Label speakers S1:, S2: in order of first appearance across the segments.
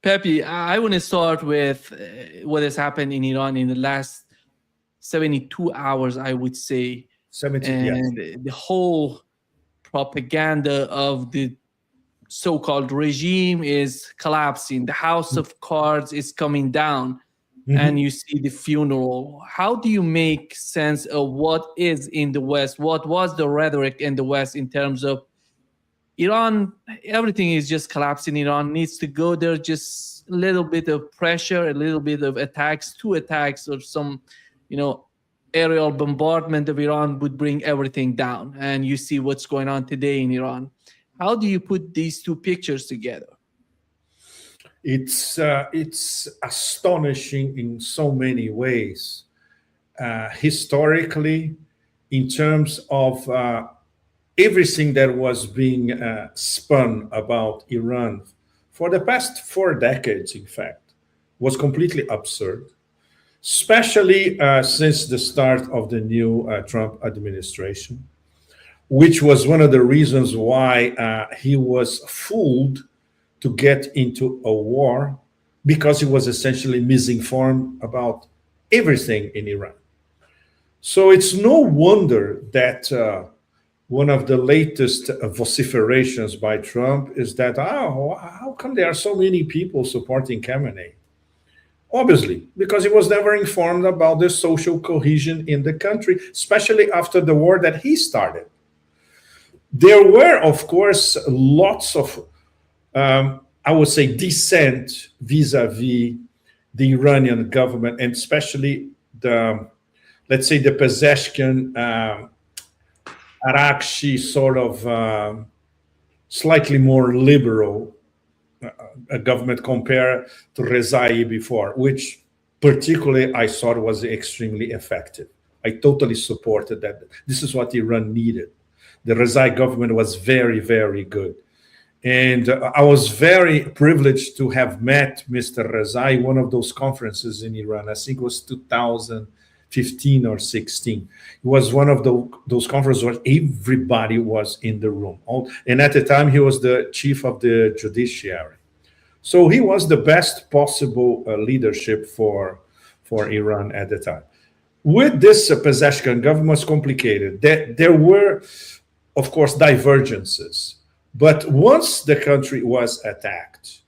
S1: Pepe, I want to start with what has happened in Iran in the last 72 hours, I would say.
S2: 70, yes.
S1: And the whole propaganda of the so-called regime is collapsing. The house of cards is coming down, and you see the funeral. How do you make sense of what is in the West? What was the rhetoric in the West in terms of Iran? Everything is just collapsing. Iran needs to go there. Just a little bit of pressure, a little bit of attacks, two attacks, or some, aerial bombardment of Iran would bring everything down. And you see what's going on today in Iran. How do you put these two pictures together?
S2: It's astonishing in so many ways. Historically, in terms of everything that was being spun about Iran for the past 4 decades, in fact, was completely absurd, especially since the start of the new Trump administration, which was one of the reasons why he was fooled to get into a war, because he was essentially misinformed about everything in Iran. So it's no wonder that one of the latest vociferations by Trump is that, how come there are so many people supporting Khamenei? Obviously, because he was never informed about the social cohesion in the country, especially after the war that he started. There were, of course, lots of, I would say, dissent vis-a-vis the Iranian government, and especially let's say, the Pezeshkian, Arakshi sort of slightly more liberal government compared to Rezai before, which particularly I thought was extremely effective. I totally supported that. This is what Iran needed. The Rezai government was very, very good. And I was very privileged to have met Mr. Rezai, one of those conferences in Iran. I think it was 2015 or 16. It was one of those conferences where everybody was in the room. And at the time, he was the chief of the judiciary. So he was the best possible leadership for Iran at the time. With this Pezeshkian government, was complicated. There were, of course, divergences. But once the country was attacked,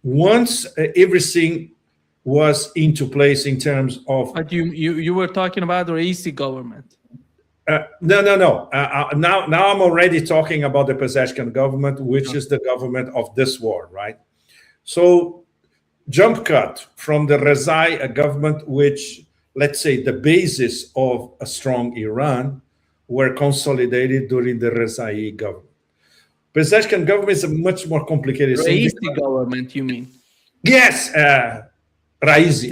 S2: once everything was into place in terms of...
S1: But you were talking about the Raisi government.
S2: No. Now I'm already talking about the Pezeshkian government, which is the government of this war, right? So jump cut from the Rezai government, which, let's say, the basis of a strong Iran, were consolidated during the Rezai government. Pezeshkian government is a much more complicated thing.
S1: Raisi government, you mean?
S2: Yes, Raisi.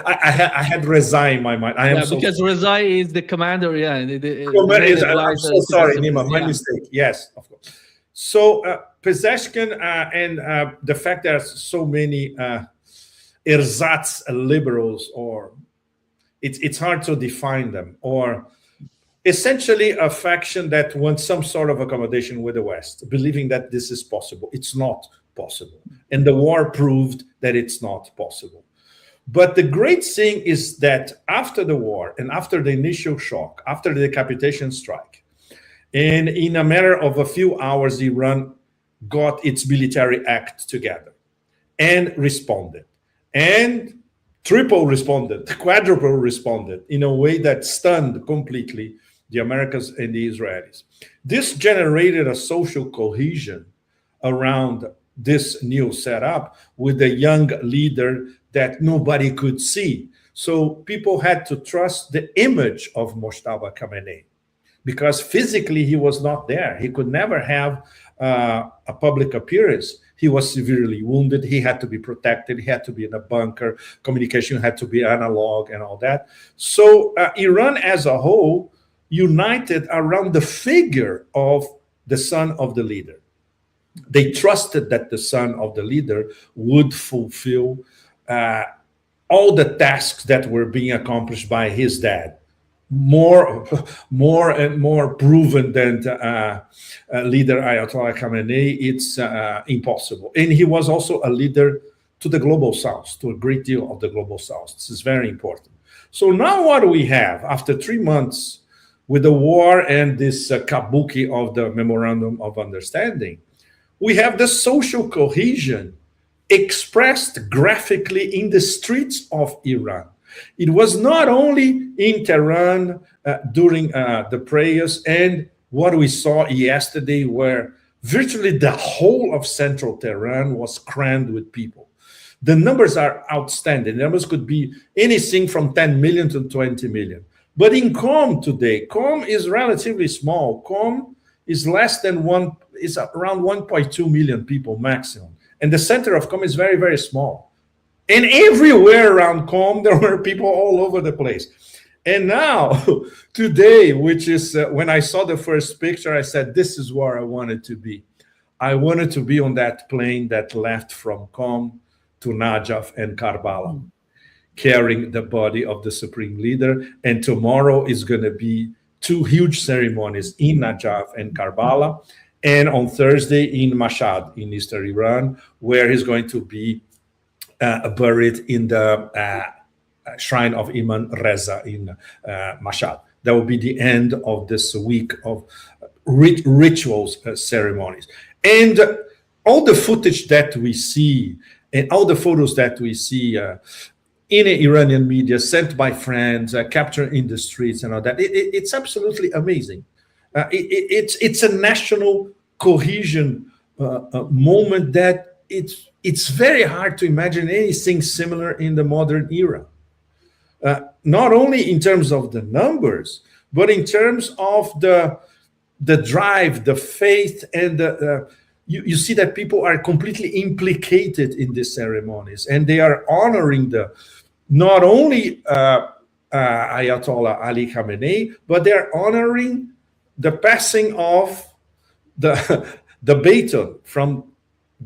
S2: I had Rezai in my mind.
S1: Because Rezai is the commander. Yeah,
S2: I'm so sorry, Nima. My mistake. Yes, of course. So Pezeshkian and the fact there are so many ersatz liberals, or it's hard to define them, or essentially a faction that wants some sort of accommodation with the West, believing that this is possible. It's not possible. And the war proved that it's not possible. But the great thing is that after the war and after the initial shock, after the decapitation strike, and in a matter of a few hours, Iran got its military act together and responded. And triple responded, quadruple responded in a way that stunned completely the Americans and the Israelis. This generated a social cohesion around this new setup with a young leader that nobody could see. So people had to trust the image of Mojtaba Khamenei, because physically he was not there. He could never have a public appearance. He was severely wounded. He had to be protected. He had to be in a bunker. Communication had to be analog and all that. So Iran as a whole united around the figure of the son of the leader. They trusted that the son of the leader would fulfill all the tasks that were being accomplished by his dad. More and more proven than leader Ayatollah Khamenei, it's impossible. And he was also a leader to the global south, to a great deal of the global south. This is very important. So now what do we have after 3 months with the war and this kabuki of the Memorandum of Understanding? We have the social cohesion expressed graphically in the streets of Iran. It was not only in Tehran during the prayers and what we saw yesterday, where virtually the whole of central Tehran was crammed with people. The numbers are outstanding. The numbers could be anything from 10 million to 20 million. But in Qom today, Qom is relatively small. Qom is less than is around 1.2 million people maximum. And the center of Qom is very, very small. And everywhere around Qom, there were people all over the place. And now, today, which is when I saw the first picture, I said, this is where I wanted to be. I wanted to be on that plane that left from Qom to Najaf and Karbala, carrying the body of the supreme leader. And tomorrow is going to be 2 huge ceremonies in Najaf and Karbala. And on Thursday in Mashhad, in eastern Iran, where he's going to be buried in the shrine of Imam Reza in Mashhad. That will be the end of this week of rituals, ceremonies. And all the footage that we see and all the photos that we see in Iranian media, sent by friends, captured in the streets and all that, it's absolutely amazing. It's a national cohesion moment that it's very hard to imagine anything similar in the modern era. Not only in terms of the numbers, but in terms of the drive, the faith, and you see that people are completely implicated in these ceremonies, and they are honoring not only Ayatollah Ali Khamenei, but they are honoring the passing of the baton from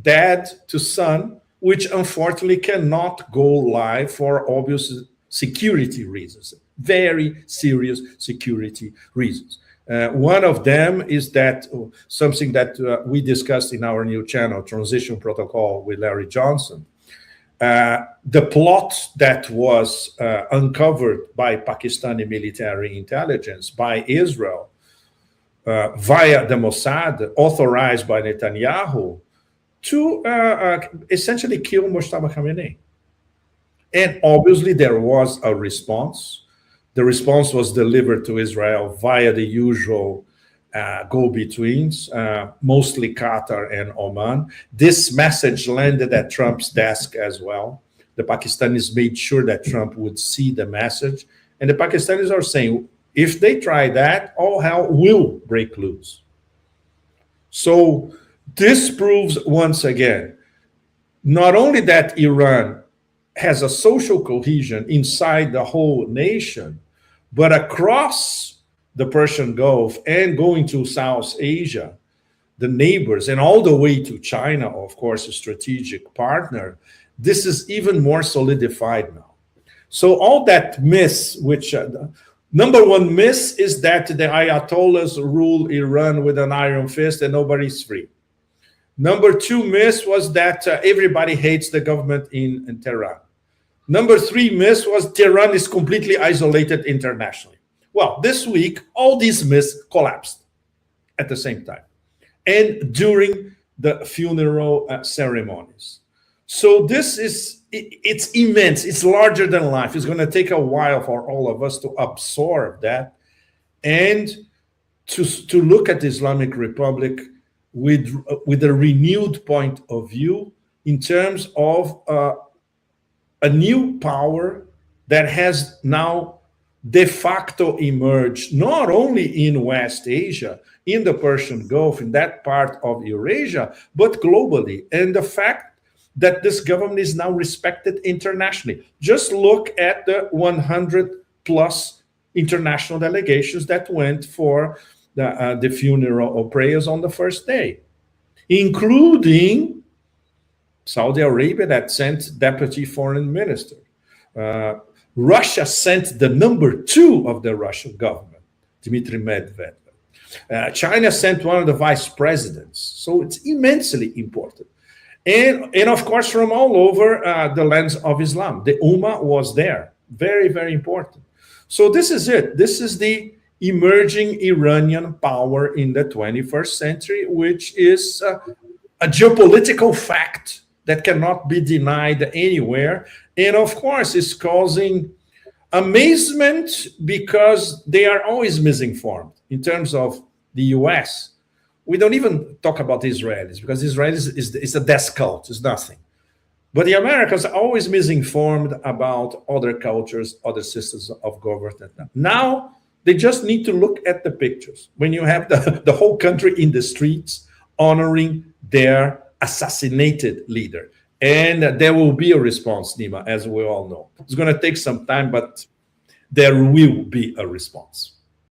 S2: dad to son, which unfortunately cannot go live for obvious security reasons, very serious security reasons. One of them is that something that we discussed in our new channel, Transition Protocol with Larry Johnson. The plot that was uncovered by Pakistani military intelligence, by Israel, via the Mossad, authorized by Netanyahu, to essentially kill Mojtaba Khamenei. And obviously there was a response. The response was delivered to Israel via the usual go-betweens, mostly Qatar and Oman. This message landed at Trump's desk as well. The Pakistanis made sure that Trump would see the message. And the Pakistanis are saying, if they try that, all hell will break loose. So this proves once again, not only that Iran has a social cohesion inside the whole nation, but across the Persian Gulf and going to South Asia, the neighbors, and all the way to China, of course, a strategic partner, this is even more solidified now. So all that myths, which number one myth is that the Ayatollahs rule Iran with an iron fist and nobody's free. Number two myth was that everybody hates the government in Tehran. Number three myth was Tehran is completely isolated internationally. Well, this week, all these myths collapsed at the same time and during the funeral ceremonies. So this is, it's immense. It's larger than life. It's going to take a while for all of us to absorb that and to look at the Islamic Republic with a renewed point of view in terms of a new power that has now de facto emerged not only in West Asia, in the Persian Gulf, in that part of Eurasia, but globally. And the fact that this government is now respected internationally. Just look at the 100 plus international delegations that went for the funeral or prayers on the first day, including Saudi Arabia that sent deputy foreign minister. Russia sent the number 2 of the Russian government, Dmitry Medvedev. China sent one of the vice presidents. So it's immensely important. And of course, from all over the lands of Islam. The Ummah was there. Very, very important. So this is it. This is the emerging Iranian power in the 21st century, which is a geopolitical fact that cannot be denied anywhere. And of course, it's causing amazement because they are always misinformed in terms of the US. We don't even talk about the Israelis because Israel is a death cult, it's nothing. But the Americans are always misinformed about other cultures, other systems of government. Now, they just need to look at the pictures. When you have the whole country in the streets honoring their assassinated leader. And there will be a response, Nima, as we all know. It's going to take some time, but there will be a response.